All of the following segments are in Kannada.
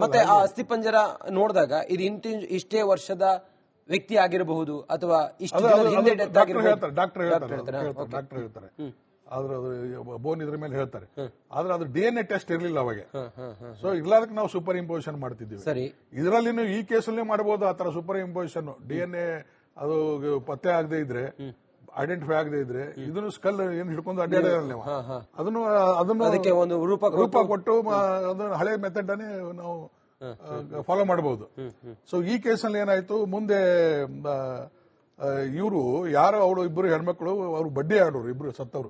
ಮತ್ತೆ ಆ ಅಸ್ಥಿಪಂಜರ ನೋಡಿದಾಗ ಇದು ಇಷ್ಟೇ ವರ್ಷದ ವ್ಯಕ್ತಿ ಆಗಿರಬಹುದು ಅಥವಾ ಇಷ್ಟು ಹಿಂದೆ ಡೆತ್ ಆಗಿರಬಹುದು ಡಾಕ್ಟರ್ ಹೇಳ್ತಾರೆ. ಆದ್ರೆ ಅದು ಬೋನ್ ಇದ್ರ ಮೇಲೆ ಹೇಳ್ತಾರೆ. ಆದ್ರೆ ಅದು DNA ಟೆಸ್ಟ್ ಇರ್ಲಿಲ್ಲ ಅವಾಗ. ಸೊ ಇರ್ಲಾದಕ್ಕೆ ನಾವು ಸೂಪರ್ ಇಂಪೋಸಿಷನ್ ಮಾಡ್ತಿದ್ದೀವಿ. ಸರಿ, ಇದರಲ್ಲಿ ಈ ಕೇಸಲ್ಲಿ ಮಾಡಬಹುದು ಆತರ ಸೂಪರ್ ಇಂಪೋಸಿಷನ್. DNA ಅದು ಪತ್ತೆ ಆಗದೆ ಇದ್ರೆ, ಐಡೆಂಟಿಫೈ ಆಗದೆ ಇದ್ರೆ, ಇದನ್ನು ಸ್ಕಲ್ ಏನ್ ಹಿಡ್ಕೊಂಡು ಅಡ್ಡಾಡಿರಲ್ಲ ನೀವು, ಅದನ್ನು ಅದಕ್ಕೆ ಒಂದು ರೂಪ ಕೊಟ್ಟು ಅದನ್ನ ಹಳೆ ಮೆಥಡ್ ಅನ್ನೇ ನಾವು ಫಾಲೋ ಮಾಡಬಹುದು. ಸೊ ಈ ಕೇಸಲ್ಲಿ ಏನಾಯ್ತು, ಮುಂದೆ ಇವರು ಯಾರೋ ಅವಳು ಇಬ್ಬರು ಹೆಣ್ಮಕ್ಳು ಅವರು ಬಡ್ಡಿ ಆಡೋರು, ಇಬ್ರು ಸತ್ತವರು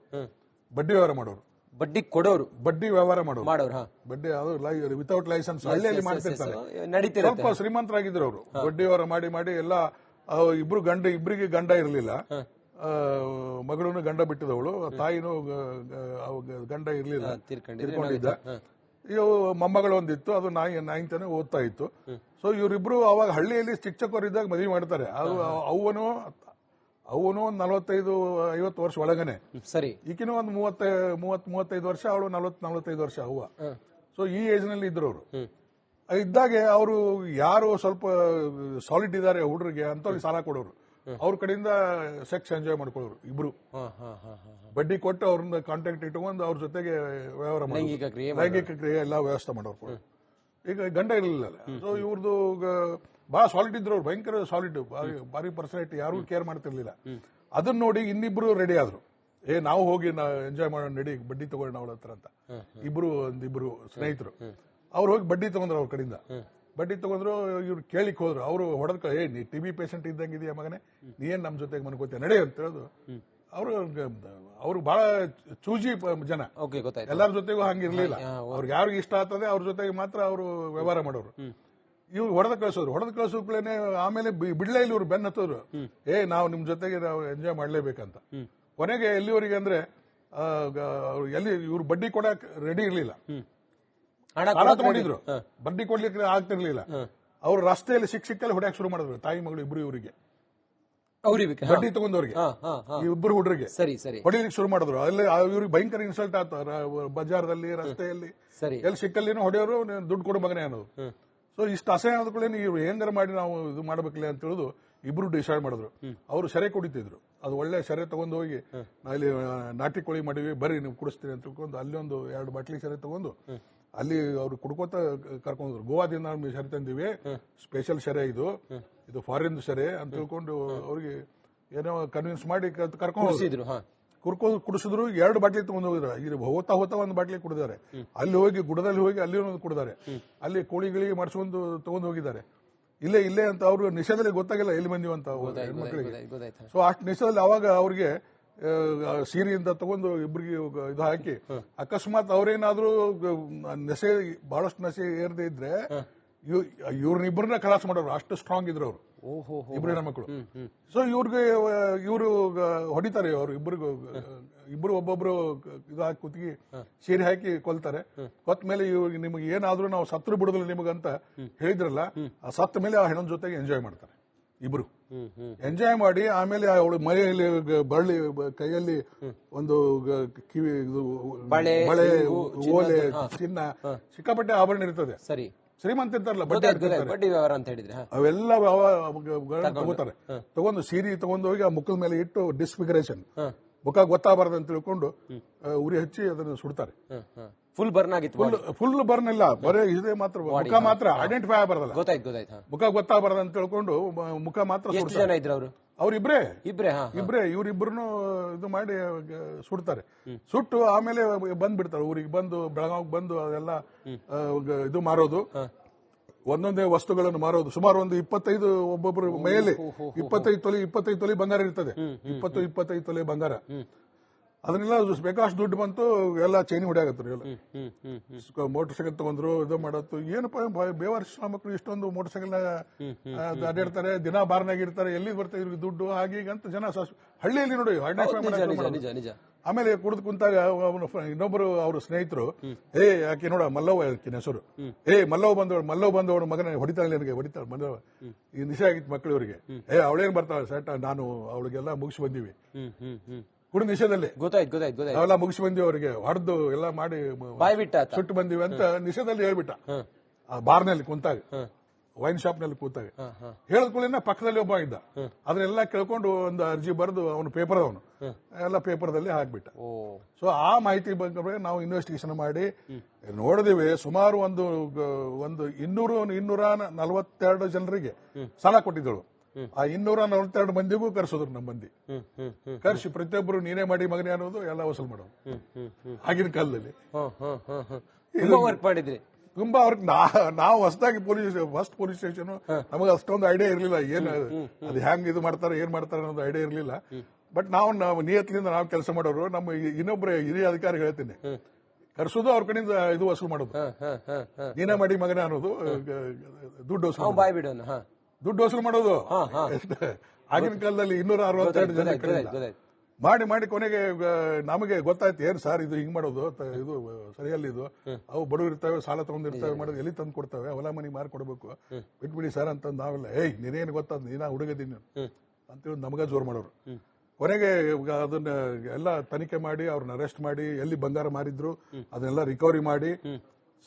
ಬಡ್ಡಿ ವ್ಯವಹಾರ ಮಾಡೋರು, ಬಡ್ಡಿ ಕೊಡೋರು, ಬಡ್ಡಿ ವ್ಯವಹಾರ ಮಾಡೋರು, ಬಡ್ಡಿ ವಿತೌಟ್ ಲೈಸೆನ್ಸ್ ಹಳ್ಳಿಯಲ್ಲಿ ಮಾಡ್ತಿರ್ತಾರೆ. ಸ್ವಲ್ಪ ಶ್ರೀಮಂತರಾಗಿದ್ರು ಅವರು. ಬಡ್ಡಿ ವ್ಯವಹಾರ ಮಾಡಿ ಮಾಡಿ ಎಲ್ಲ ಇಬ್ಬರಿಗೆ ಗಂಡ ಇರಲಿಲ್ಲ. ಮಗಳೂ ಗಂಡ ಬಿಟ್ಟಿದವಳು, ತಾಯಿನೂ ಗಂಡ ಇರ್ಲಿಲ್ಲ, ತಿರ್ಕೊಂಡಿದ್ದ. ಮೊಮ್ಮಗಳು ಒಂದಿತ್ತು, ಅದು ನಾಯಿಂತಾನೆ ಓದ್ತಾ ಇತ್ತು. ಸೊ ಇವರಿಬ್ರು ಅವಾಗ ಹಳ್ಳಿಯಲ್ಲಿ ಶಿಕ್ಷಕರಿದ್ದಾಗ ಮದುವೆ ಮಾಡ್ತಾರೆ. ಅವನು 45-50 ವರ್ಷ ಒಳಗನೆ, ಸರಿ, ಈಗಿನ ಒಂದು 30-35 ವರ್ಷ, ಅವಳು 40-45 ವರ್ಷ ಅವ್ವ. ಸೊ ಈ ಏಜ್ ನಲ್ಲಿ ಇದ್ರು ಅವರು. ಇದ್ದಾಗೆ ಅವರು ಯಾರು ಸ್ವಲ್ಪ ಸಾಲಿಡ್ ಇದ್ದಾರೆ ಹುಡುಗರಿಗೆ ಅಂತವ್ರಿಗೆ ಸಾಲ ಕೊಡೋರು, ಅವ್ರ ಕಡೆಯಿಂದ ಸೆಕ್ಸ್ ಎಂಜಾಯ್ ಮಾಡ್ಕೊಳ್ಳೋರು. ಇಬ್ರು ಬಡ್ಡಿ ಕೊಟ್ಟು ಅವ್ರನ್ನ ಕಾಂಟ್ಯಾಕ್ಟ್ ಇಟ್ಕೊಂಡು ಅವ್ರ ಜೊತೆಗೆ ವ್ಯವಹಾರ ಲೈಂಗಿಕ ಕ್ರಿಯೆ ಎಲ್ಲ ವ್ಯವಸ್ಥೆ ಮಾಡೋರು. ಈಗ ಗಂಡ ಇರಲಿಲ್ಲ. ಸೊ ಇವ್ರದ್ದು ಬಹಳ ಸಾಲಿಡ್ ಇದ್ರು ಅವ್ರು, ಭಯಂಕರ ಸಾಲಿಡ್, ಭಾರಿ ಪರ್ಸನಾಲಿಟಿ, ಯಾರು ಕೇರ್ ಮಾಡ್ತಿರ್ಲಿಲ್ಲ. ಅದನ್ನ ನೋಡಿ ಇನ್ನಿಬ್ರು ರೆಡಿ ಆದ್ರು. ನಾವು ಹೋಗಿ ಎಂಜಾಯ್ ಮಾಡೋಣ, ನಡಿ ಬಡ್ಡಿ ತಗೊಳ್ಳೋಣ ಅವಳ ಹತ್ರ ಅಂತ. ಒಂದಿಬ್ರು ಸ್ನೇಹಿತರು ಅವ್ರು ಹೋಗಿ ಬಡ್ಡಿ ತಗೊಂಡ್ರು. ಅವ್ರ ಕಡೆಯಿಂದ ಬಡ್ಡಿ ತಗೊಂಡ್ರು. ಇವ್ರು ಕೇಳಿಕ್ ಹೋದ್ರು. ಅವರು ಹೊಡೆದ್ಕ, ನೀ TB ಪೇಷಂಟ್ ಇದ್ದಂಗಿದೆಯಾ ಮಗನೇ, ನೀನ್ ನಮ್ ಜೊತೆಗೆ ಮನ್ಕೋತೀಯ ನಡೆ ಅಂತ ಹೇಳೋದು. ಅವ್ರು ಬಹಳ ಚೂಜಿ ಜನ, ಎಲ್ಲರ ಜೊತೆಗೂ ಹಂಗಿರ್ಲಿಲ್ಲ. ಅವ್ರಿಗೆ ಯಾರಿಗೆ ಇಷ್ಟ ಆಗ್ತದೆ ಅವ್ರ ಜೊತೆಗೆ ಮಾತ್ರ ಅವರು ವ್ಯವಹಾರ ಮಾಡೋರು. ಇವ್ರು ಹೊಡೆದ ಕಳಿಸೋಪ್ಲೇನೆ ಆಮೇಲೆ ಬಿಡ್ಲೇ ಇಲ್ಲಿ ಇವ್ರು ಬೆನ್ನ ಹತ್ತೋರು. ನಾವು ನಿಮ್ ಜೊತೆಗೆ ನಾವು ಎಂಜಾಯ್ ಮಾಡ್ಲೇಬೇಕಂತ. ಕೊನೆಗೆ ಎಲ್ಲಿವರೆಗೆ ಅಂದ್ರೆ ಎಲ್ಲಿ ಇವ್ರು ಬಡ್ಡಿ ಕೊಡಕ್ ರೆಡಿ ಇರ್ಲಿಲ್ಲ, ಸಾಲ ತಗೊಂಡಿದ್ರು, ಬಡ್ಡಿ ಕೊಡ್ಲಿಕ್ಕೆ ಆಗ್ತಿರ್ಲಿಲ್ಲ. ಅವ್ರು ರಸ್ತೆಯಲ್ಲಿ ಸಿಕ್ಕಲ್ಲಿ ಹೊಡ್ಯಾಕ್ ಶುರು ಮಾಡಿದ್ರು, ತಾಯಿ ಮಗಳು ಇಬ್ರು ಇವರಿಗೆ, ಬಡ್ಡಿ ತಗೊಂಡವ್ರಿಗೆ, ಇಬ್ಬರು ಹುಡುಗರಿಗೆ ಹೊಡಿಲಿಕ್ಕೆ ಶುರು ಮಾಡಿದ್ರು. ಅಲ್ಲಿ ಇವ್ರಿಗೆ ಭಯಂಕರ ಇನ್ಸಲ್ಟ್ ಆತ, ಬಜಾರ್ದಲ್ಲಿ, ರಸ್ತೆಯಲ್ಲಿ, ಎಲ್ಲಿ ಸಿಕ್ಕಲ್ಲಿನೂ ಹೊಡೆಯೋರು, ದುಡ್ಡು ಕೊಡು ಮಗನೇ ಅನ್ನೋದು. ಸೊ ಇಷ್ಟು ಅಸಹ್ಯ ಆದ್ಕೊಳ್ಳೇನು ಇವ್ರು ಹೆಂಗಾರ ಮಾಡಿ ನಾವು ಇದು ಮಾಡ್ಬೇಕಿಲ್ಲ ಅಂತ ಹೇಳುದು ಇಬ್ರು ಡಿಸೈಡ್ ಮಾಡಿದ್ರು. ಅವರು ಸೆರೆ ಕುಡಿತಿದ್ರು. ಅದು ಒಳ್ಳೆ ಸೆರೆ ತಗೊಂಡು ಹೋಗಿ, ಅಲ್ಲಿ ನಾಟಿ ಕೋಳಿ ಮಾಡಿವಿ, ಬರ್ರಿ ನೀವು ಕುಡಿಸ್ತೀರಿ ಅಂತ ತಿಳ್ಕೊಂಡು ಅಲ್ಲಿ ಒಂದು 2 ಬಾಟ್ಲಿ ಸೆರೆ ತಗೊಂಡು ಅಲ್ಲಿ ಅವ್ರು ಕುಡ್ಕೋತ ಕರ್ಕೊಂಡ್ರು. ಗೋವಾದಿಂದ ಸೆರೆ ತಂದಿವಿ, ಸ್ಪೆಷಲ್ ಸೆರೆ ಇದು ಫಾರಿನ್ ಸೆರೆ ಅಂತ ತಿಳ್ಕೊಂಡು ಅವ್ರಿಗೆ ಏನೋ ಕನ್ವಿನ್ಸ್ ಮಾಡಿ ಕರ್ಕೊಂಡು ಕುಡಿಸಿದ್ರು. 2 ಬಾಟ್ಲಿ ತಗೊಂಡು ಹೋಗಿದ್ರು. ಇಲ್ಲಿ ಹೋಗ್ತಾ ಒಂದು ಬಾಟ್ಲಿ ಕುಡಿದಾರೆ. ಅಲ್ಲಿ ಹೋಗಿ ಗುಡದಲ್ಲಿ ಹೋಗಿ ಅಲ್ಲಿ ಒಂದು ಕುಡಿದಾರೆ. ಅಲ್ಲಿ ಕೋಳಿಗಳಿಗೆ ಮಾಡಿಸ್ಕೊಂಡು ತಗೊಂಡು ಹೋಗಿದ್ದಾರೆ. ಇಲ್ಲೇ ಅಂತ ಅವ್ರು ನಿಷೇಧದಲ್ಲಿ ಗೊತ್ತಾಗಿಲ್ಲ ಎಲ್ಲಿ ಬಂದಿವಂತ ಹೆಣ್ಮಕ್ಳಿಗೆ. ಸೊ ಅಷ್ಟು ನಿಷೇಧದಲ್ಲಿ ಅವಾಗ ಅವ್ರಿಗೆ ಸೀರೆಯಿಂದ ತಗೊಂಡು ಇಬ್ಬರಿಗೆ ಇದು ಹಾಕಿ, ಅಕಸ್ಮಾತ್ ಅವ್ರೇನಾದ್ರೂ ನಶೆ ಬಹಳಷ್ಟು ನಶೆ ಏರದೇ ಇದ್ರೆ ಇವ್ರನ್ನಿಬ್ಬರನ್ನ ಖಲಾಸ್ ಮಾಡೋರು, ಅಷ್ಟು ಸ್ಟ್ರಾಂಗ್ ಇದ್ರು ಅವರು ಇಬ್ರು ಹೆಣ್ಮಕ್ಳು. ಸೊ ಇವರು ಹೊಡಿತಾರೆ. ಅವ್ರು ಇಬ್ರು ಒಬ್ಬೊಬ್ರು ಇದು ಹಾಕಿ ಕುತ್ತಿಗೆ ಸೀರೆ ಹಾಕಿ ಕೊಲ್ತಾರೆ. ಕೊತ್ತ ಮೇಲೆ ಇವ್ರಿಗೆ ನಿಮ್ಗೆ ಏನಾದ್ರೂ ನಾವು ಸತ್ರು ಬಿಡುದಿಲ್ಲ ನಿಮಗಂತ ಹೇಳಿದ್ರಲ್ಲ, ಆ ಸತ್ತ ಮೇಲೆ ಆ ಹೆಣ್ಣ ಜೊತೆಗೆ ಎಂಜಾಯ್ ಮಾಡ್ತಾರೆ. ಇಬ್ರು ಎಂಜಾಯ್ ಮಾಡಿ ಆಮೇಲೆ ಅವಳು ಮನೆಯಲ್ಲಿ ಬಳ್ಳಿ ಕೈಯಲ್ಲಿ ಒಂದು ಕಿವಿ ಬಳೆ, ಓಲೆ, ಚಿನ್ನ, ಸಿಕ್ಕಾಪಟ್ಟೆ ಆಭರಣ ಇರ್ತದೆ. ಶ್ರೀಮಂತ ಇರ್ತಾರಲ್ಲ, ಬಡ್ಡಿ ವ್ಯವಹಾರ ಅಂತ ಹೇಳಿದ್ರೆ ಅವೆಲ್ಲ ತಗೋತಾರೆ. ತಗೊಂಡು ಸೀರೆ ತಗೊಂಡು ಹೋಗಿ ಆ ಮುಖದ ಮೇಲೆ ಇಟ್ಟು ಡಿಸ್ಫಿಗರೇಷನ್, ಮುಖ ಗೊತ್ತಾಗಬಾರ್ದು ಅಂತ ತಿಳ್ಕೊಂಡು ಉರಿ ಹಚ್ಚಿ ಅದನ್ನು ಸುಡ್ತಾರೆ. ಫುಲ್ ಬರ್ನ್ ಆಗಿತ್ತು. ಫುಲ್ ಬರ್ನ್ ಇಲ್ಲ, ಬರೀ ಇದೇ ಮಾತ್ರ, ಮುಖ ಮಾತ್ರ ಐಡೆಂಟಿಫೈ ಆಗಬಾರ್ದಲ್ಲ, ಮುಖ ಗೊತ್ತಾಗಬಾರ್ದು ಅಂತ ತಿಳ್ಕೊಂಡು ಮುಖ ಮಾತ್ರ. ಎಷ್ಟು ಜನ ಇದ್ರು ಅವರು? ಅವ್ರಿಬ್ರೇ ಇವ್ರಿಬ್ರು ಇದು ಮಾಡಿ ಸುಡ್ತಾರೆ. ಸುಟ್ಟು ಆಮೇಲೆ ಬಂದ್ಬಿಡ್ತಾರೆ ಊರಿಗೆ. ಬಂದು ಬೆಳಗಾವಿಗೆ ಬಂದು ಅದೆಲ್ಲ ಇದು ಮಾರೋದು, ಒಂದೊಂದೇ ವಸ್ತುಗಳನ್ನು ಮಾರೋದು. ಸುಮಾರು ಒಂದು 25 ಒಬ್ಬೊಬ್ಬರು ಮೈಯಲ್ಲಿ 25 ತೊಲಿ ಬಂಗಾರ ಇರ್ತದೆ. 25 ತೊಲೆ ಬಂಗಾರ. ಅದನ್ನೆಲ್ಲ ಬೇಕಾಷ್ಟು ದುಡ್ಡು ಬಂತು. ಎಲ್ಲ ಚೈನಿ ಹೊಡ್ಯಾಗತ್ರು. ಎಲ್ಲ ಮೋಟರ್ ಸೈಕಲ್ ತಗೊಂಡ್ರು, ಇದು ಮಾಡತ್ತು. ಏನಪ್ಪ ಬೇವಾರ್ಸ್ ಮಕ್ಕಳು ಇಷ್ಟೊಂದು ಮೋಟರ್ ಸೈಕಲ್ ಅಡ್ಡಾಡ್ತಾರೆ, ದಿನ ಬಾರ್ನಾಗಿರ್ತಾರೆ, ಎಲ್ಲಿ ಬರ್ತಾರೆ ಇವ್ರಿಗೆ ದುಡ್ಡು ಹಾಗೀಗಂತ ಜನ ಹಳ್ಳಿಯಲ್ಲಿ ನೋಡಿ ಆಮೇಲೆ ಕುಡಿದು ಕುಂತಾಗ ಇನ್ನೊಬ್ರು ಅವ್ರ ಸ್ನೇಹಿತರು, ಯಾಕೆ ನೋಡ ಮಲ್ಲವ್ವ ಆಕಿನ ಹೆಸರು, ಮಲ್ಲವ್ ಬಂದವಳು ಮಗನ ಹೊಡಿತಾಳೆ, ನನಗೆ ಹೊಡಿತಾಳೆ ಮಲ್ಲವ, ಈ ನಿಶೆ ಆಗಿತ್ತು ಮಕ್ಕಳು ಇವರಿಗೆ. ಅವಳೇನ್ ಬರ್ತಾಳೆ ಸೆಟ್, ನಾನು ಅವಳಿಗೆಲ್ಲ ಮುಗಿಸಿ ಬಂದೀವಿ ಕುಡಿ ನಿಷೇಧದಲ್ಲಿ, ನಾವೆಲ್ಲ ಮುಗಿಸಿ ಬಂದಿವಿ, ಅವರಿಗೆ ಹೊಡೆದು ಎಲ್ಲ ಮಾಡಿ ಸುಟ್ಟು ಬಂದಿವಿ ಅಂತ ನಿಷೇಧದಲ್ಲಿ ಹೇಳ್ಬಿಟ್ಟ. ಬಾರ್ನಲ್ಲಿ ಕುಂತಾಗ, ವೈನ್ ಶಾಪ್ ನಲ್ಲಿ ಕೂತಾಗ ಹೇಳಿದ್ಕೊಳ್ಳೇನ ಪಕ್ಕದಲ್ಲಿ ಒಬ್ಬ ಇದ್ದ. ಅದನ್ನೆಲ್ಲ ಕೇಳ್ಕೊಂಡು ಒಂದು ಅರ್ಜಿ ಬರೆದು ಅವನು ಪೇಪರ್ ಅವನು ಎಲ್ಲ ಪೇಪರ್ದಲ್ಲಿ ಹಾಕ್ಬಿಟ್ಟ. ಸೊ ಆ ಮಾಹಿತಿ ಬಗ್ಗೆ ನಾವು ಇನ್ವೆಸ್ಟಿಗೇಷನ್ ಮಾಡಿ ನೋಡಿದಿವಿ. ಸುಮಾರು ಒಂದು 242 ಜನರಿಗೆ ಸಾಲ ಕೊಟ್ಟಿದ್ದಳು. ಆ 242 ಮಂದಿಗೂ ಕರ್ಸೋದ್ರು. ನಮ್ಮ ಮಂದಿ ಕರ್ಸಿ ಪ್ರತಿಯೊಬ್ಬರು ನೀನೇ ಮಾಡಿ ಮಗನೇ ಅನ್ನೋದು ಎಲ್ಲ ವಸೂಲ್ ಮಾಡೋದು. ಆಗಿನ ಕಾಲದಲ್ಲಿ ತುಂಬಾ ಅವ್ರಿಗೆ ನಾವು ಹೊಸದಾಗಿ ಫಸ್ಟ್ ಪೊಲೀಸ್ ಸ್ಟೇಷನ್ ನಮಗೆ ಅಷ್ಟೊಂದು ಐಡಿಯಾ ಇರಲಿಲ್ಲ. ಏನು ಅದು ಹೆಂಗ್ ಇದು ಮಾಡ್ತಾರೆ ಏನ್ ಮಾಡ್ತಾರೆ ಅನ್ನೋದು ಐಡಿಯಾ ಇರಲಿಲ್ಲ. ಬಟ್ ನಾವು ನಿಯತ್ಲಿಂದ ನಾವು ಕೆಲಸ ಮಾಡೋರು. ನಮ್ಮ ಇನ್ನೊಬ್ಬರು ಹಿರಿಯ ಅಧಿಕಾರಿ ಹೇಳ್ತೀನಿ, ಕರ್ಸೋದು ಅವ್ರ ಕಡೆಯಿಂದ ಇದು ವಸೂಲು ಮಾಡೋದು, ನೀನೇ ಮಾಡಿ ಮಗನೇ ಅನ್ನೋದು, ದುಡ್ಡು ವಸೂಲು ಮಾಡೋದು. ಆಗಿನ ಕಾಲದಲ್ಲಿ 262 ಜನ ಮಾಡಿ ಕೊನೆಗೆ ನಮಗೆ ಗೊತ್ತಾಯ್ತು, ಏನ್ ಸರ್ ಇದು ಹಿಂಗ್ ಮಾಡೋದು, ಇದು ಸರಿಯಲ್ಲ, ಇದು ಅವು ಬಡವರು ಇರ್ತವೆ, ಸಾಲ ತಗೊಂಡಿರ್ತವೆ, ಮಾಡೋದು ಎಲ್ಲಿ ತಂದು ಕೊಡ್ತವೆ, ಹೊಲ ಮನಿ ಮಾರಿ ಕೊಡ್ಬೇಕು, ಬಿಟ್ಬಿಡಿ ಸರ್ ಅಂತ ನಾವೆಲ್ಲ ನೀನೇನು ಗೊತ್ತಾದ, ನೀನಾ ಹುಡುಗದೀನಿ ಅಂತೇಳಿ ನಮಗ ಜೋರ್ ಮಾಡೋರು. ಕೊನೆಗೆ ಅದನ್ನ ಎಲ್ಲ ತನಿಖೆ ಮಾಡಿ ಅವ್ರನ್ನ ಅರೆಸ್ಟ್ ಮಾಡಿ ಎಲ್ಲಿ ಬಂಗಾರ ಮಾರಿದ್ರು ಅದನ್ನೆಲ್ಲ ರಿಕವರಿ ಮಾಡಿ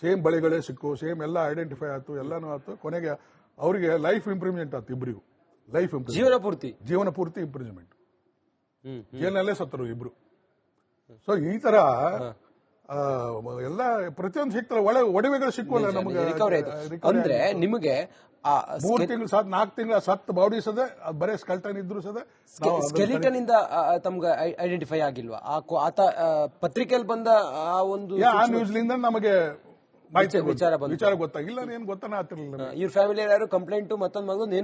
ಸೇಮ್ ಬಳಿಗಳೇ ಸಿಕ್ಕು, ಸೇಮ್ ಎಲ್ಲ ಐಡೆಂಟಿಫೈ ಆಯ್ತು, ಎಲ್ಲಾನು ಆಯ್ತು. ಕೊನೆಗೆ ಅವರಿಗೆ ಲೈಫ್ ಇಂಪ್ರೂವ್ಮೆಂಟ್ ಆಯ್ತು. ಇಬ್ಬರಿಗೂ ಲೈಫ್ ಜೀವನ ಪೂರ್ತಿ ಇಂಪ್ರೂವ್ಮೆಂಟ್. ಜೈಲಿನಲ್ಲೇ ಸತ್ತರು ಇಬ್ರು. ಸೊ ಈ ತರ ಎಲ್ಲ ಪ್ರತಿಯೊಂದು ಸಿಗ್ತಾರೆ. ಒಡವೆಗಳು ಸಿಕ್ಕುವಲ್ಲ ನಮಗೆ. ಅಂದ್ರೆ ನಿಮಗೆ 3 ತಿಂಗಳು 4 ತಿಂಗಳ ಸತ್ ಬಾಡಿ ಸದ ಬರೇ ಸ್ಕೆಲ್ಟನ್ ಇದ್ರು ಸದ ಸ್ಕೆಲಿಟನ್ ಇಂದ ತಮ್ಗೆ ಐಡೆಂಟಿಫೈ ಆಗಿಲ್ವಾ? ಆತ ಪತ್ರಿಕೆಯಲ್ಲಿ ಬಂದ ಆ ಒಂದು ನ್ಯೂಸ್ಲಿಂದ ನಮಗೆ ವಿಚಾರ ಗೊತ್ತಾಗಿಲ್ಲ. ಏನ್ ಗೊತ್ತಾನ ಆಗ್ತಿರ್ಲಿಲ್ಲ. ಇವ್ರ ಫ್ಯಾಮಿಲಿ ಯಾರು ಕಂಪ್ಲೇಂಟ್ ಮತ್ತೊಂದು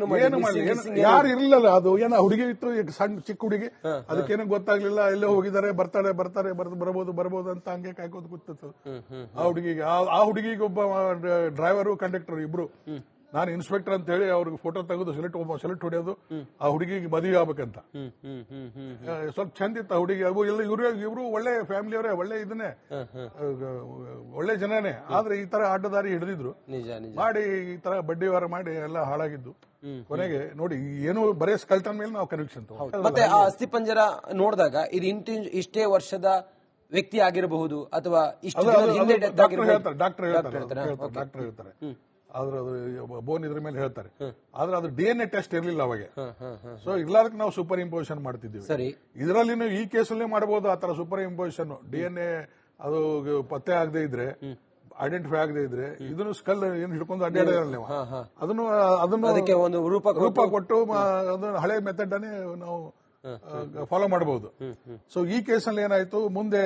ಯಾರು ಇರ್ಲಿಲ್ಲ. ಅದು ಏನೋ ಹುಡುಗಿ ಇತ್ತು, ಸಣ್ಣ ಚಿಕ್ಕ ಹುಡುಗಿ, ಅದಕ್ಕೇನು ಗೊತ್ತಾಗ್ಲಿಲ್ಲ. ಎಲ್ಲೋ ಹೋಗಿದ್ದಾರೆ, ಬರ್ತಾರೆ ಬರ್ಬೋದು ಅಂತ ಹಂಗೆ ಕಾಯ್ಕೋದು ಕೂತಿತ್ತು ಆ ಹುಡುಗಿಗೆ ಒಬ್ಬ ಡ್ರೈವರು ಕಂಡಕ್ಟರ್ ಇಬ್ರು. ನಾನು ಇನ್ಸ್ಪೆಕ್ಟರ್ ಅಂತ ಹೇಳಿ ಅವ್ರಿಗೆ ಫೋಟೋ ತೆಗೆದು ಸೆಲೆಕ್ಟ್ ಹೊಡೆಯೋದು. ಆ ಹುಡುಗಿಗೆ ಮದುವೆ ಆಗ್ಬೇಕಂತ ಸ್ವಲ್ಪ ಚಂದ ಇತ್ತು ಆ ಹುಡುಗಿ. ಇವರು ಒಳ್ಳೆ ಫ್ಯಾಮಿಲಿಯವರೇ, ಒಳ್ಳೆ ಇದನ್ನೇ, ಒಳ್ಳೆ ಜನನೇ. ಆದ್ರೆ ಈ ತರ ಅಡ್ಡದಾರಿ ಹಿಡಿದಿದ್ರು ಮಾಡಿ, ಈ ತರ ಬಡ್ಡಿ ವ್ಯವಹಾರ ಮಾಡಿ ಎಲ್ಲ ಹಾಳಾಗಿದ್ದು. ಕೊನೆಗೆ ನೋಡಿ, ಏನು ಬರೇ ಸ್ಕಲ್ಟನ್ ಮೇಲೆ ನಾವು ಕನ್ವಿಕ್ಷನ್. ಮತ್ತೆ ಆ ಅಸ್ಥಿ ಪಂಜರ ನೋಡಿದಾಗ ಇದು ಇಷ್ಟೇ ವರ್ಷದ ವ್ಯಕ್ತಿ ಆಗಿರಬಹುದು ಅಥವಾ ಡಾಕ್ಟರ್ ಹೇಳ್ತಾರೆ. ಆದ್ರೆ ಅದು ಬೋನ್ ಇದ್ರ ಮೇಲೆ ಹೇಳ್ತಾರೆ. ಆದ್ರೆ ಅದು DNA ಟೆಸ್ಟ್ ಇರ್ಲಿಲ್ಲ ಅವಾಗ. ಸೊ ಇರ್ಲಾರ್ದಕ್ಕೆ ನಾವು ಸೂಪರ್ ಇಂಪೋಸಿಷನ್ ಮಾಡ್ತಿದ್ದೀವಿ. ಇದರಲ್ಲಿ ಈ ಕೇಸಲ್ಲೇ ಮಾಡಬಹುದು ಆ ತರ ಸೂಪರ್ ಇಂಪೋಸಿಷನ್. DNA ಅದು ಪತ್ತೆ ಆಗದೆ ಇದ್ರೆ, ಐಡೆಂಟಿಫೈ ಆಗದೆ ಇದ್ರೆ, ಇದನ್ನು ಸ್ಕಲ್ ಏನ್ ಹಿಡ್ಕೊಂಡು ಅಡ್ಡಾಡಿರಲ್ಲ ಅದನ್ನು ಒಂದು ರೂಪ ಕೊಟ್ಟು ಅದನ್ನು ಹಳೆ ಮೆಥಡ್ ಅನ್ನೇ ನಾವು ಫಾಲೋ ಮಾಡಬಹುದು. ಸೊ ಈ ಕೇಸಲ್ಲಿ ಏನಾಯ್ತು, ಮುಂದೆ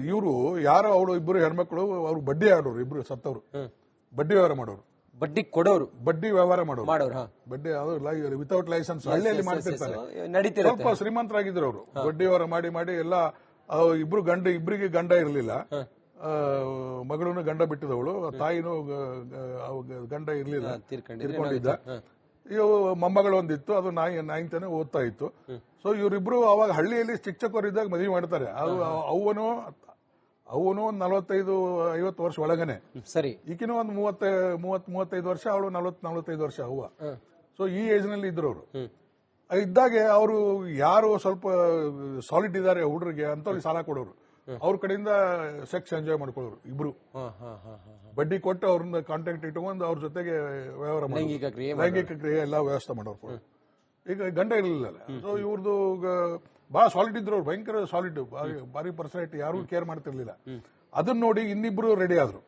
ಇವರು ಯಾರೋ ಅವಳು ಇಬ್ಬರು ಹೆಣ್ಮಕ್ಳು, ಅವ್ರು ಬಡ್ಡಿ ಆಡೋರು, ಇಬ್ರು ಸತ್ತವ್ರು, ಬಡ್ಡಿ ವ್ಯವಹಾರ ಮಾಡೋರು, ಬಡ್ಡಿ ವ್ಯವಹಾರ ಮಾಡೋರು, ಬಡ್ಡಿ ವಿತೌಟ್ ಲೈಸೆನ್ಸ್ ಹಳ್ಳಿಯಲ್ಲಿ ಮಾಡ್ತಿರ್ತಾರೆ. ಸ್ವಲ್ಪ ಶ್ರೀಮಂತರಾಗಿದ್ರು ಅವರು. ಬಡ್ಡಿ ವ್ಯವಹಾರ ಮಾಡಿ ಎಲ್ಲ ಇಬ್ಬರಿಗೆ ಗಂಡ ಇರಲಿಲ್ಲ. ಮಗಳೂ ಗಂಡ ಬಿಟ್ಟಿದವಳು, ತಾಯಿನೂ ಗಂಡ ಇರ್ಲಿಲ್ಲ, ತೀರ್ಕೊಂಡಿದ್ದ. ಮೊಮ್ಮಗಳು ಒಂದಿತ್ತು, ಅದು ನಾಯಿಂತಾನೆ ಓದ್ತಾ ಇತ್ತು. ಸೊ ಇವರಿಬ್ರು ಅವಾಗ ಹಳ್ಳಿಯಲ್ಲಿ ಚಿಕ್ಕವರಿದ್ದಾಗ ಮದುವೆ ಮಾಡ್ತಾರೆ. ಅವನು 45-50 ವರ್ಷ ಒಳಗನೆ, ಈಕಿನೂ ಒಂದು 30-35 ವರ್ಷ, ಅವಳು 40-45 ವರ್ಷ ಅವ್ವ. ಸೊ ಈ ಏಜ್ ನಲ್ಲಿ ಇದ್ರು ಅವರು. ಇದ್ದಾಗೆ ಅವರು ಯಾರು ಸ್ವಲ್ಪ ಸಾಲಿಡ್ ಇದಾರೆ ಹುಡುಗರಿಗೆ ಅಂತವ್ರಿಗೆ ಸಾಲ ಕೊಡೋರು. ಅವ್ರ ಕಡೆಯಿಂದ ಸೆಕ್ಸ್ ಎಂಜಾಯ್ ಮಾಡ್ಕೊಳ್ಳೋರು ಇಬ್ರು. ಬಡ್ಡಿ ಕೊಟ್ಟು ಅವ್ರನ್ನ ಕಾಂಟ್ಯಾಕ್ಟ್ ಇಟ್ಕೊಂಡು ಅವ್ರ ಜೊತೆಗೆ ವ್ಯವಹಾರ ಲೈಂಗಿಕ ಕ್ರಿಯೆ ಎಲ್ಲ ವ್ಯವಸ್ಥೆ ಮಾಡೋರು. ಈಗ ಗಂಡ ಇರಲಿಲ್ಲ. ಸೊ ಇವ್ರದ್ದು ಬಹಳ ಸಾಲಿಡ್ ಇದ್ರು ಅವ್ರು, ಭಯಂಕರ ಸಾಲಿಡ್, ಭಾರಿ ಪರ್ಸನಾಲಿಟಿ, ಯಾರು ಕೇರ್ ಮಾಡ್ತಿರ್ಲಿಲ್ಲ. ಅದನ್ನ ನೋಡಿ ಇನ್ನಿಬ್ರು ರೆಡಿ ಆದ್ರು.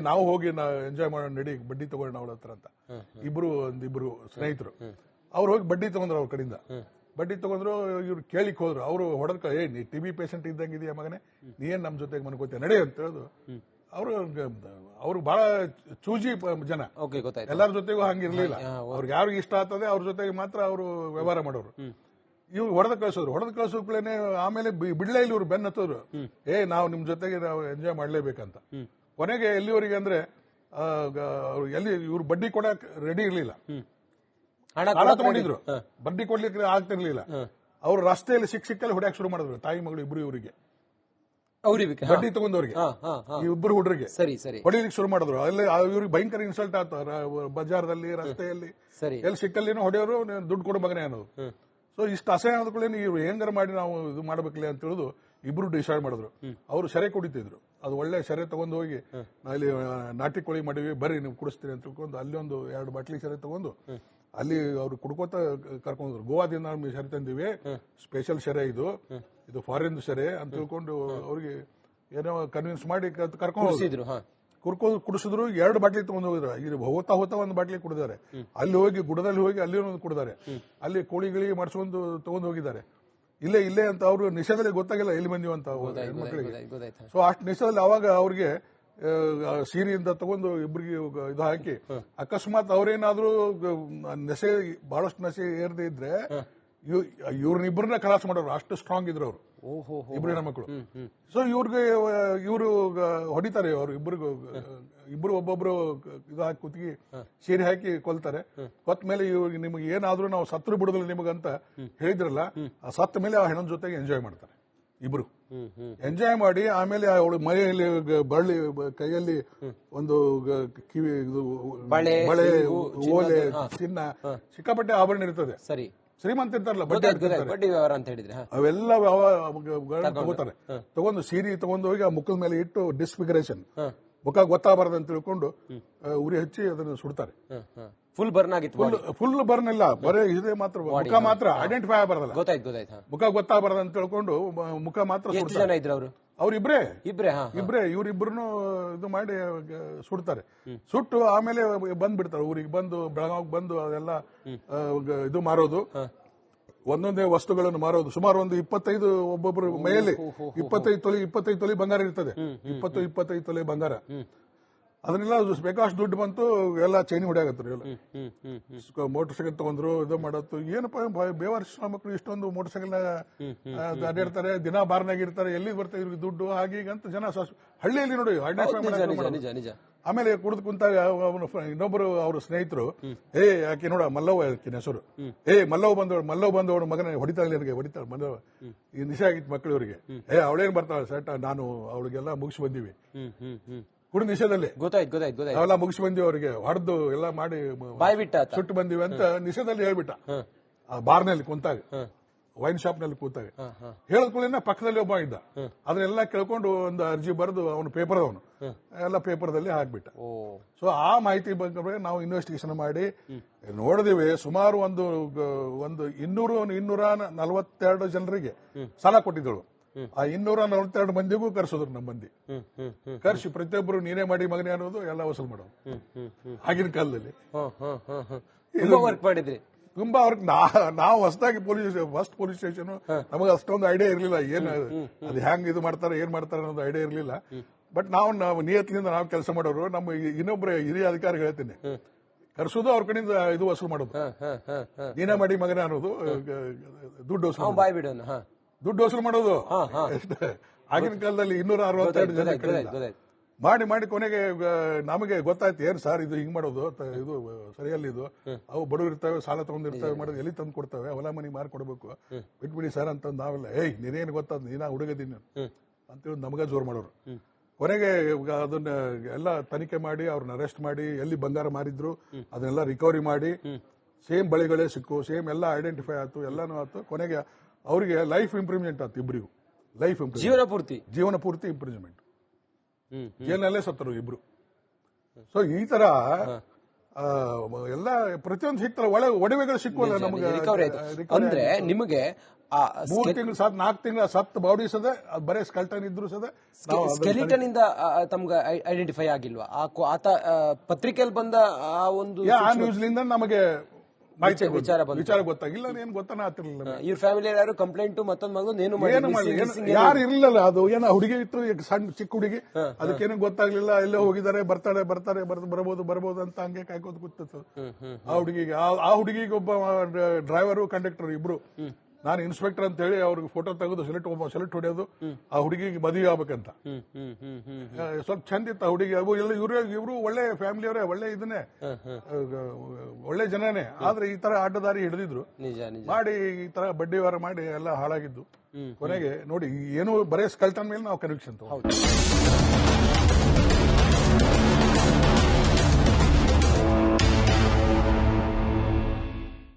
ನಾವು ಹೋಗಿ ಎಂಜಾಯ್ ಮಾಡೋಣ, ನಡಿ ಬಡ್ಡಿ ತಗೊಳ್ಳೋಣ ಅವಳ ಹತ್ರ ಅಂತ. ಒಂದಿಬ್ರು ಸ್ನೇಹಿತರು ಅವ್ರು ಹೋಗಿ ಬಡ್ಡಿ ತಗೊಂಡ್ರು. ಅವ್ರ ಕಡೆಯಿಂದ ಬಡ್ಡಿ ತಗೊಂಡ್ರು. ಇವ್ರು ಕೇಳಿಕ್ ಹೋದ್ರು. ಅವರು ಹೊಡೆದ ನೀ TB ಪೇಷಂಟ್ ಇದ್ದಂಗಿದೆಯಾ ಮಗನೇ, ನೀ ಏನ್ ನಮ್ ಜೊತೆಗೆ ಮನ್ಕೋತೀಯ ನಡೆ ಅಂತ ಹೇಳುದು. ಅವ್ರು ಬಹಳ ಚೂಜಿ ಜನ, ಎಲ್ಲರ ಜೊತೆಗೂ ಹಂಗಿರ್ಲಿಲ್ಲ. ಅವ್ರಿಗೆ ಯಾರು ಇಷ್ಟ ಆಗ್ತದೆ ಅವ್ರ ಜೊತೆಗೆ ಮಾತ್ರ ಅವರು ವ್ಯವಹಾರ ಮಾಡೋರು. ಇವ್ರು ಹೊಡೆದ ಕಳಿಸೋದ್ಗಳೇನೆ. ಆಮೇಲೆ ಬಿಡ್ಲೇ ಇಲ್ಲ ಇವ್ರು ಬೆನ್ನ ಹತ್ತೋರು. ನಾವು ನಿಮ್ ಜೊತೆಗೆ ನಾವು ಎಂಜಾಯ್ ಮಾಡ್ಲೇಬೇಕಂತ. ಕೊನೆಗೆ ಎಲ್ಲಿವರೆಗೆ ಅಂದ್ರೆ ಇವ್ರು ಬಡ್ಡಿ ಕೊಡಕ್ ರೆಡಿ ಇರ್ಲಿಲ್ಲ, ಹಣ ತಗೊಂಡಿದ್ರು, ಬಡ್ಡಿ ಕೊಡ್ಲಿಕ್ಕೆ ಆಗ್ತಿರ್ಲಿಲ್ಲ. ಅವ್ರು ರಸ್ತೆಯಲ್ಲಿ ಸಿಕ್ಕಲ್ಲಿ ಹೊಡ್ಯಾಕ್ ಶುರು ಮಾಡಿದ್ರು, ತಾಯಿ ಮಗಳು ಇಬ್ರು ಇವರಿಗೆ, ಬಡ್ಡಿ ತಗೊಂಡವ್ರಿಗೆ, ಇಬ್ಬರು ಹುಡುಗರಿಗೆ ಹೊಡಿಲಿಕ್ಕೆ ಶುರು ಮಾಡಿದ್ರು. ಅಲ್ಲಿ ಇವ್ರಿಗೆ ಭಯಂಕರ ಇನ್ಸಲ್ಟ್ ಆಯ್ತು. ಬಜಾರ್ದಲ್ಲಿ, ರಸ್ತೆಯಲ್ಲಿ, ಎಲ್ಲಿ ಸಿಕ್ಕಲ್ಲಿನೂ ಹೊಡೆಯೋರು, ದುಡ್ಡು ಕೊಡು ಮಗನೇ ಅನ್ನೋದು. ಸೊ ಇಷ್ಟು ಅಸಹ್ಯ ಆದ್ಕೊಳ್ಳೇನು ಇವ್ರು ಹೆಂಗಾರ ಮಾಡಿ ನಾವು ಇದು ಮಾಡ್ಬೇಕಲ್ಲ ಅಂತ ಹೇಳುದು ಇಬ್ರು ಡಿಸೈಡ್ ಮಾಡಿದ್ರು. ಅವರು ಸೆರೆ ಕುಡಿತಿದ್ರು. ಅದು ಒಳ್ಳೆ ಸೆರೆ ತಗೊಂಡು ಹೋಗಿ ಅಲ್ಲಿ ನಾಟಿ ಕೋಳಿ ಮಾಡಿವಿ, ಬರ್ರಿ ನೀವು ಕುಡಿಸ್ತೀರಿ ಅಂತ ತಿಳ್ಕೊಂಡು ಅಲ್ಲಿ ಒಂದು 2 ಬಾಟ್ಲಿ ಸೆರೆ ತಗೊಂಡು ಅಲ್ಲಿ ಅವ್ರು ಕುಡ್ಕೋತ ಕರ್ಕೊಂಡ್ರು. ಗೋವಾದಿಂದ ಸೆರೆ ತಂದಿವಿ, ಸ್ಪೆಷಲ್ ಸೆರೆ ಇದು ಫಾರಿನ್ ಸೆರೆ ಅಂತ ತಿಳ್ಕೊಂಡು ಅವ್ರಿಗೆ ಏನೋ ಕನ್ವಿನ್ಸ್ ಮಾಡಿ ಕರ್ಕೊಂಡು ಕುಡಿಸಿದ್ರು. 2 ಬಾಟ್ಲಿ ತಗೊಂಡು ಹೋಗಿದ್ರು. ಇಲ್ಲಿ ಹೋಗ್ತಾ 1 ಬಾಟ್ಲಿ ಕುಡಿದಾರೆ. ಅಲ್ಲಿ ಹೋಗಿ ಗುಡದಲ್ಲಿ ಹೋಗಿ ಅಲ್ಲಿ ಒಂದು ಕುಡಿದಾರೆ. ಅಲ್ಲಿ ಕೋಳಿಗಳಿಗೆ ಮಾಡಿಸ್ಕೊಂಡು ತಗೊಂಡು ಹೋಗಿದ್ದಾರೆ. ಇಲ್ಲೇ ಅಂತ ಅವರು ನಿಷೇಧದಲ್ಲಿ ಗೊತ್ತಾಗಿಲ್ಲ ಎಲ್ಲಿ ಬಂದಿವ ಅಂತ ಹೆಣ್ಮಕ್ಳಿಗೆ. ಸೊ ಅಷ್ಟು ನಿಷೇಧದಲ್ಲಿ ಅವಾಗ ಅವ್ರಿಗೆ ಸೀರೆಯಿಂದ ತಗೊಂಡು ಇಬ್ಬರಿಗೆ ಇದು ಹಾಕಿ, ಅಕಸ್ಮಾತ್ ಅವ್ರೇನಾದ್ರೂ ನಶೆ ಬಹಳಷ್ಟು ನಶೆ ಏರದೇ ಇದ್ರೆ ಇವ್ರನ್ನಿಬ್ಬರನ್ನ ಖಲಾಸ್ ಮಾಡೋರು. ಅಷ್ಟು ಸ್ಟ್ರಾಂಗ್ ಇದ್ರು ಅವರು ಇಬ್ರು ಹೆಣ್ಮಕ್ಳು. ಸೊ ಇವರು ಹೊಡಿತಾರೆ. ಅವರು ಇಬ್ರು ಒಬ್ಬೊಬ್ರು ಇದು ಹಾಕಿ ಕುತ್ತಿಗೆ ಸೀರೆ ಹಾಕಿ ಕೊಲ್ತಾರೆ. ಕೊತ್ತ ಮೇಲೆ ನಿಮ್ಗೆ ಏನಾದ್ರೂ ನಾವು ಸತ್ರು ಬಿಡುದಿಲ್ಲ ನಿಮಗಂತ ಹೇಳಿದ್ರಲ್ಲ, ಆ ಸತ್ತ ಮೇಲೆ ಆ ಹೆಣ್ಣ ಜೊತೆಗೆ ಎಂಜಾಯ್ ಮಾಡ್ತಾರೆ ಇಬ್ರು. ಎಂಜಾಯ್ ಮಾಡಿ ಆಮೇಲೆ ಅವಳು ಮನೆಯಲ್ಲಿ ಬಳ್ಳಿ ಕೈಯಲ್ಲಿ ಒಂದು ಕಿವಿ ಬಳೆ, ಓಲೆ, ಚಿನ್ನ, ಸಿಕ್ಕಾಪಟ್ಟೆ ಆಭರಣ ಇರ್ತದೆ. ಸರಿ, ಶ್ರೀಮಂತ ಇರ್ತಾರಲ್ಲ ಬಡ್ಡಿ ವ್ಯವಹಾರ ಅಂತ ಹೇಳಿದ್ರೆ ಅವೆಲ್ಲ ತಗೋತಾರೆ. ತಗೊಂಡು ಸೀರೆ ತಗೊಂಡು ಹೋಗಿ ಆ ಮುಖದ ಮೇಲೆ ಇಟ್ಟು ಡಿಸ್ಫಿಗರೇಷನ್, ಮುಖ ಗೊತ್ತಾಗಬಾರ್ದು ಅಂತ ತಿಳ್ಕೊಂಡು ಉರಿ ಹಚ್ಚಿ ಅದನ್ನು ಸುಡ್ತಾರೆ. ಫುಲ್ ಬರ್ನ್ ಆಗಿತ್ತು. ಫುಲ್ ಬರ್ನ್ ಇಲ್ಲ, ಬರೀ ಇದೇ ಮಾತ್ರ ಮುಖ ಮಾತ್ರ ಐಡೆಂಟಿಫೈ ಆಗಬಾರ್ದಲ್ಲ, ಗೊತ್ತಾಯ್ತು. ಮುಖ ಗೊತ್ತಾಗಬಾರ್ದು ಅಂತ ತಿಳ್ಕೊಂಡು ಮುಖ ಮಾತ್ರ. ಎಷ್ಟು ಜನ ಇದ್ರು ಅವರು? ಅವ್ರಿಬ್ರೇ ಇವರಿಬ್ರು ಇದು ಮಾಡಿ ಸುಡ್ತಾರೆ. ಸುಟ್ಟು ಆಮೇಲೆ ಬಂದ್ಬಿಡ್ತಾರೆ ಊರಿಗೆ. ಬಂದು ಬೆಳಗಾವಿಗೆ ಬಂದು ಅದೆಲ್ಲ ಇದು ಮಾರೋದು, ಒಂದೊಂದೇ ವಸ್ತುಗಳನ್ನು ಮಾರೋದು. ಸುಮಾರು ಒಂದು 25 ಒಬ್ಬೊಬ್ರು ಮೈಯಲ್ಲಿ 25 ತೊಲಿ ಬಂಗಾರ ಇರ್ತದೆ. 25 ತೊಲೆ ಬಂಗಾರ. ಅದನ್ನೆಲ್ಲ ಬೇಕಾಷ್ಟು ದುಡ್ಡು ಬಂತು, ಎಲ್ಲ ಚೈನಿ ಹೊಡೆಯಾಗತ್ರಿ. ಎಲ್ಲ ಮೋಟರ್ ಸೈಕಲ್ ತಗೊಂಡ್ರು, ಇದು ಮಾಡತ್ತು. ಏನಪ್ಪ ಬೇವರ್ಷ ಮಕ್ಕಳು ಇಷ್ಟೊಂದು ಮೋಟರ್ ಸೈಕಲ್ ಅಡ್ಡಾಡ್ತಾರೆ, ದಿನ ಬಾರ್ನಾಗ ಇರ್ತಾರೆ, ಎಲ್ಲಿ ಬರ್ತಾರೆ ಇವ್ರಿಗೆ ದುಡ್ಡು ಹಾಗೆ ಈಗ ಅಂತ ಜನ ಹಳ್ಳಿಯಲ್ಲಿ ನೋಡಿ. ಆಮೇಲೆ ಕುಡಿದು ಕುಂತಾಗ ಇನ್ನೊಬ್ರು ಅವ್ರ ಸ್ನೇಹಿತರು, ಯಾಕೆ ನೋಡ ಮಲ್ಲವ್ವ ಆಕಿನ ಹೆಸರು, ಮಲ್ಲವ್ ಬಂದವಳು ಮಗನ ಹೊಡಿತಾಳೆ, ಹೊಡಿತಾಳೆ ಮಲ್ಲವ್ವ. ಈ ನಿಶೆ ಆಗಿತ್ತು ಮಕ್ಕಳು ಇವರಿಗೆ. ಅವಳೇನ್ ಬರ್ತಾಳೆ ಸೆಟ್, ನಾನು ಅವಳಿಗೆಲ್ಲ ಮುಗಿಸಿ ಬಂದಿವಿ ಕುಡಿ ನಿಷೇಧದಲ್ಲಿ. ಗೊತ್ತಾಯ್ತು. ಅವೆಲ್ಲ ಮುಗಿಸಿ ಬಂದಿವಿ, ಅವ್ರಿಗೆ ಹೊಡೆದು ಎಲ್ಲ ಮಾಡಿ ಬಾಯ್ ಬಿಟ್ಟ ಸುಟ್ಟು ಬಂದಿವಿ ಅಂತ ನಿಷೇಧದಲ್ಲಿ ಹೇಳ್ಬಿಟ್ಟ. ಬಾರ್ನಲ್ಲಿ ಕುಂತಾಗ, ವೈನ್ ಶಾಪ್ ನಲ್ಲಿ ಕೂತಾಗ ಹೇಳದ್ಕೊಳ್ಳಿನ ಪಕ್ಕದಲ್ಲಿ ಒಬ್ಬ ಇದ್ದ. ಅದನ್ನೆಲ್ಲ ಕೇಳ್ಕೊಂಡು ಒಂದು ಅರ್ಜಿ ಬರೆದು ಅವನು ಪೇಪರ್ ಎಲ್ಲ ಪೇಪರ್ದಲ್ಲಿ ಹಾಕ್ಬಿಟ್ಟ. ಸೊ ಆ ಮಾಹಿತಿ ಬಗ್ಗೆ ನಾವು ಇನ್ವೆಸ್ಟಿಗೇಷನ್ ಮಾಡಿ ನೋಡಿದಿವಿ. ಸುಮಾರು ಒಂದು 242 ಜನರಿಗೆ ಸಾಲ ಕೊಟ್ಟಿದ್ದಳು. ಆ 242 ಮಂದಿಗೂ ಕರ್ಸಿದ್ರು. ನಮ್ಮ ಮಂದಿ ಕರ್ಸಿ ಪ್ರತಿಯೊಬ್ಬರು ನೀನೇ ಮಾಡಿ ಮಗನೇ ಅನ್ನೋದು ಎಲ್ಲ ವಸೂಲ್ ಮಾಡೋದು. ಆಗಿನ ಕಾಲದಲ್ಲಿ ತುಂಬಾ ಅವ್ರಿಗೆ ನಾವು ಹೊಸದಾಗಿ ಫಸ್ಟ್ ಪೊಲೀಸ್ ಸ್ಟೇಷನ್, ನಮಗೆ ಅಷ್ಟೊಂದು ಐಡಿಯಾ ಇರಲಿಲ್ಲ. ಅದು ಹೆಂಗ್ ಇದು ಮಾಡ್ತಾರೆ, ಏನ್ ಮಾಡ್ತಾರೆ ಅನ್ನೋದು ಐಡಿಯಾ ಇರಲಿಲ್ಲ. ಬಟ್ ನಾವು ನಿಯತ್ನಿಂದ ನಾವು ಕೆಲಸ ಮಾಡೋರು. ನಮ್ಮ ಇನ್ನೊಬ್ಬರ ಹಿರಿಯ ಅಧಿಕಾರಿ ಹೇಳ್ತೀನಿ, ಕರ್ಸೋದು ಅವ್ರ ಕಡೆಯಿಂದ ಇದು ವಸೂಲ್ ಮಾಡೋದು, ನೀನೇ ಮಾಡಿ ಮಗನೇ ಅನ್ನೋದು, ದುಡ್ಡು ವಸೂಲ್ ಮಾಡೋದು. ಆಗಿನ ಕಾಲದಲ್ಲಿ 262 ಜನ ಮಾಡಿ ಕೊನೆಗೆ ನಮಗೆ ಗೊತ್ತಾಯ್ತು, ಏನ್ ಸರ್ ಇದು ಹಿಂಗ್ ಮಾಡೋದು, ಇದು ಸರಿಯಲ್ಲ, ಇದು ಅವು ಬಡವರು ಇರ್ತವೆ, ಸಾಲ ತಗೊಂಡಿರ್ತವೆ, ಮಾಡೋದು ಎಲ್ಲಿ ತಂದು ಕೊಡ್ತವೆ, ಹೊಲ ಮನಿ ಮಾರಿ ಕೊಡಬೇಕು, ಬಿಟ್ಬಿಡಿ ಸರ್ ಅಂತ ನಾವೆಲ್ಲ ನೀನೇನ್ ಗೊತ್ತಾದ, ನೀನಾ ಹುಡುಗದೀನಿ ಅಂತೇಳಿ ನಮಗ ಜೋರ್ ಮಾಡೋರು. ಕೊನೆಗೆ ಅದನ್ನ ಎಲ್ಲ ತನಿಖೆ ಮಾಡಿ ಅವ್ರನ್ನ ಅರೆಸ್ಟ್ ಮಾಡಿ ಎಲ್ಲಿ ಬಂಗಾರ ಮಾರಿದ್ರು ಅದನ್ನೆಲ್ಲ ರಿಕವರಿ ಮಾಡಿ ಸೇಮ್ ಬಳಿಗಳೇ ಸಿಕ್ಕು, ಸೇಮ್ ಎಲ್ಲ ಐಡೆಂಟಿಫೈ ಆಯ್ತು, ಎಲ್ಲಾನು ಆಯ್ತು. ಕೊನೆಗೆ ಅವರಿಗೆ ಲೈಫ್ ಇಂಪ್ರೂವ್ಮೆಂಟ್ ಆಯ್ತು. ಇಬ್ಬರಿಗೂ ಲೈಫ್ ಜೀವನ ಪೂರ್ತಿ ಇಂಪ್ರೂವ್ಮೆಂಟ್. ಜೈಲಲ್ಲೇ ಸತ್ತರು ಇಬ್ರು. ಸೊ ಈ ತರ ಎಲ್ಲ ಪ್ರತಿಯೊಂದು ಸಿಗ್ತಾರೆ. ಒಡವೆಗಳು ಸಿಕ್ಕುವಲ್ಲ ನಮಗೆ. ಅಂದ್ರೆ ನಿಮಗೆ 3 ತಿಂಗಳು 4 ತಿಂಗಳ ಸತ್ ಬಾಡಿ ಸದ ಬರೇ ಸ್ಕೆಲ್ಟನ್ ಇದ್ರು ಸದ ಸ್ಕೆಲಿಟನ್ ಇಂದ ತಮ್ಗೆ ಐಡೆಂಟಿಫೈ ಆಗಿಲ್ವಾ? ಆತ ಪತ್ರಿಕೆಯಲ್ಲಿ ಬಂದ ಆ ಒಂದು ನ್ಯೂಸ್ಲಿಂದ ನಮಗೆ ವಿಚಾರ ಗೊತ್ತಾಗಿಲ್ಲ. ಏನ್ ಗೊತ್ತಾನ ಆಗ್ತಿರ್ಲಿಲ್ಲ. ಇವ್ರ ಫ್ಯಾಮಿಲಿ ಯಾರು ಕಂಪ್ಲೇಂಟ್ ಮತ್ತೊಂದು ಯಾರು ಇರ್ಲಿಲ್ಲ. ಅದು ಏನೋ ಹುಡುಗಿ ಇತ್ತು, ಸಣ್ಣ ಚಿಕ್ಕ ಹುಡುಗಿ, ಅದಕ್ಕೇನು ಗೊತ್ತಾಗ್ಲಿಲ್ಲ. ಎಲ್ಲೇ ಹೋಗಿದ್ದಾರೆ, ಬರ್ಬೋದು ಅಂತ ಹಂಗೆ ಕಾಯ್ಕೋದು ಕೂತಿತ್ತು ಆ ಹುಡುಗಿಗೆ. ಒಬ್ಬ ಡ್ರೈವರು ಕಂಡಕ್ಟರ್ ಇಬ್ರು. ನಾನು ಇನ್ಸ್ಪೆಕ್ಟರ್ ಅಂತ ಹೇಳಿ ಅವ್ರಿಗೆ ಫೋಟೋ ತೆಗೆದು ಸೆಲೆಕ್ಟ್ ಹೊಡೆಯೋದು, ಆ ಹುಡುಗಿಗೆ ಮದುವೆ ಆಗ್ಬೇಕಂತ. ಸ್ವಲ್ಪ ಚಂದ ಇತ್ತು ಆ ಹುಡುಗಿ. ಇವರು ಒಳ್ಳೆ ಫ್ಯಾಮಿಲಿಯವರೇ, ಒಳ್ಳೆ ಇದನ್ನೇ, ಒಳ್ಳೆ ಜನನೇ. ಆದ್ರೆ ಈ ತರ ಅಡ್ಡದಾರಿ ಹಿಡಿದಿದ್ರು ಮಾಡಿ, ಈ ತರ ಬಡ್ಡಿ ವ್ಯವಹಾರ ಮಾಡಿ ಎಲ್ಲ ಹಾಳಾಗಿದ್ದು. ಕೊನೆಗೆ ನೋಡಿ, ಏನು ಬರೇ ಸ್ಕಲ್ಟನ್ ಮೇಲೆ ನಾವು ಕನ್ವಿಕ್ಷನ್ ತಗೊಂಡು